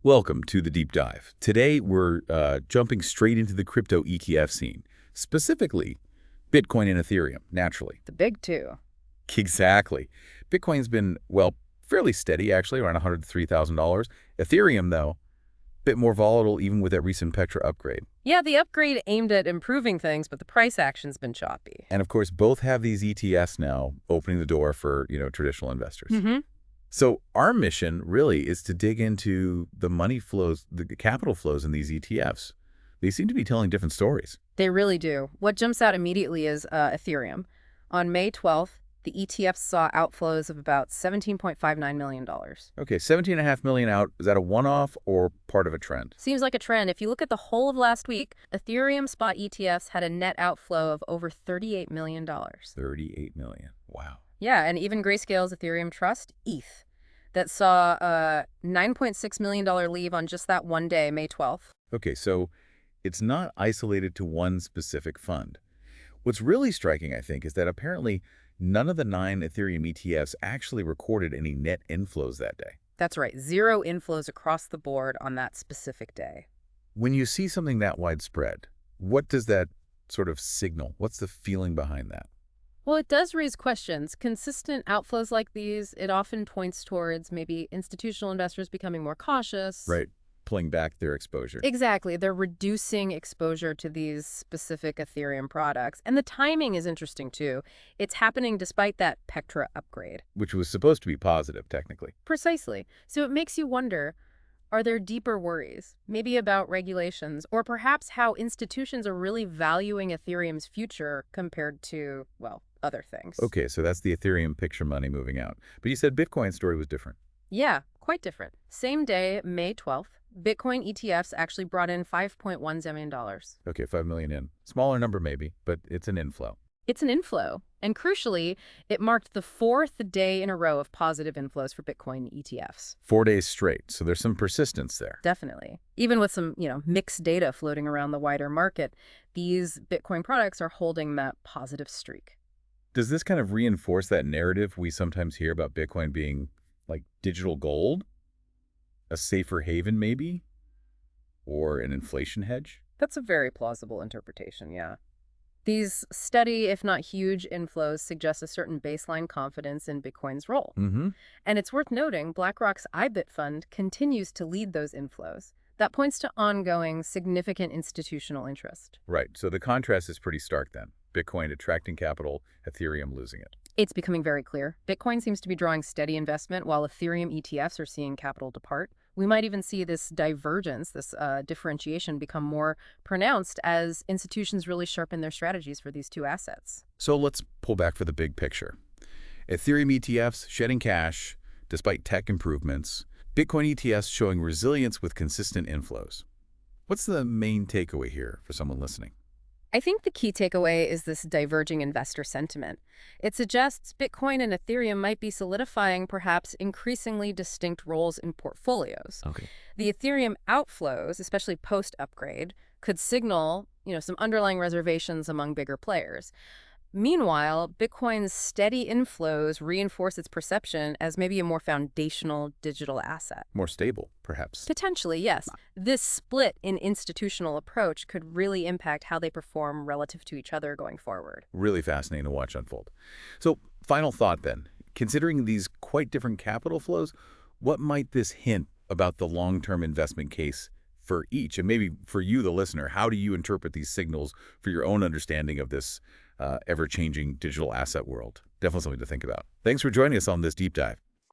Welcome to the deep dive. Today, we're jumping straight into the crypto ETF scene, specifically Bitcoin and Ethereum, naturally. The big two. Exactly. Bitcoin's been, well, fairly steady, actually, around $103,000. Ethereum, though, a bit more volatile even with that recent Petra upgrade. Yeah, the upgrade aimed at improving things, but the price action's been choppy. And, of course, both have these ETFs now opening the door for, traditional investors. Mm-hmm. So our mission really is to dig into the money flows, the capital flows in these ETFs. They seem to be telling different stories. They really do. What jumps out immediately is Ethereum. On May 12th, the ETFs saw outflows of about $17.59 million. Okay, 17.5 million out. Is that a one-off or part of a trend? Seems like a trend. If you look at the whole of last week, Ethereum spot ETFs had a net outflow of over $38 million. 38 million. Wow. Yeah, and even Grayscale's Ethereum Trust, ETH, that saw a $9.6 million leave on just that one day, May 12th. Okay, so it's not isolated to one specific fund. What's really striking, I think, is that apparently none of the 9 Ethereum ETFs actually recorded any net inflows that day. That's right, 0 inflows across the board on that specific day. When you see something that widespread, what does that sort of signal? What's the feeling behind that? Well, it does raise questions. Consistent outflows like these, it often points towards maybe institutional investors becoming more cautious. Right, pulling back their exposure. Exactly. They're reducing exposure to these specific Ethereum products. And the timing is interesting, too. It's happening despite that Petra upgrade. Which was supposed to be positive, technically. Precisely. So it makes you wonder, are there deeper worries, maybe about regulations, or perhaps how institutions are really valuing Ethereum's future compared to, well, other things? Okay, so that's the Ethereum picture money moving out. But you said Bitcoin's story was different. Yeah, quite different. Same day, May 12th, Bitcoin ETFs actually brought in $5.1 million. Okay, 5 million in. Smaller number maybe, but it's an inflow. It's an inflow. And crucially, it marked the 4th day in a row of positive inflows for Bitcoin ETFs. 4 days straight, so there's some persistence there. Definitely. Even with some, mixed data floating around the wider market, these Bitcoin products are holding that positive streak. Does this kind of reinforce that narrative we sometimes hear about Bitcoin being like digital gold? A safer haven, maybe? Or an inflation hedge? That's a very plausible interpretation, yeah. These steady, if not huge, inflows suggest a certain baseline confidence in Bitcoin's role. Mm-hmm. And it's worth noting BlackRock's IBIT fund continues to lead those inflows. That points to ongoing, significant institutional interest. Right, so the contrast is pretty stark then. Bitcoin attracting capital, Ethereum losing it. It's becoming very clear. Bitcoin seems to be drawing steady investment while Ethereum ETFs are seeing capital depart. We might even see this divergence, this differentiation become more pronounced as institutions really sharpen their strategies for these two assets. So let's pull back for the big picture. Ethereum ETFs shedding cash despite tech improvements. Bitcoin ETFs showing resilience with consistent inflows. What's the main takeaway here for someone listening? I think the key takeaway is this diverging investor sentiment. It suggests Bitcoin and Ethereum might be solidifying perhaps increasingly distinct roles in portfolios. Okay. The Ethereum outflows, especially post-upgrade, could signal, some underlying reservations among bigger players. Meanwhile, Bitcoin's steady inflows reinforce its perception as maybe a more foundational digital asset. More stable, perhaps. Potentially, yes. This split in institutional approach could really impact how they perform relative to each other going forward. Really fascinating to watch unfold. So, final thought then. Considering these quite different capital flows, what might this hint about the long-term investment case for each? And maybe for you, the listener, how do you interpret these signals for your own understanding of this ever-changing digital asset world? Definitely something to think about. Thanks for joining us on this deep dive.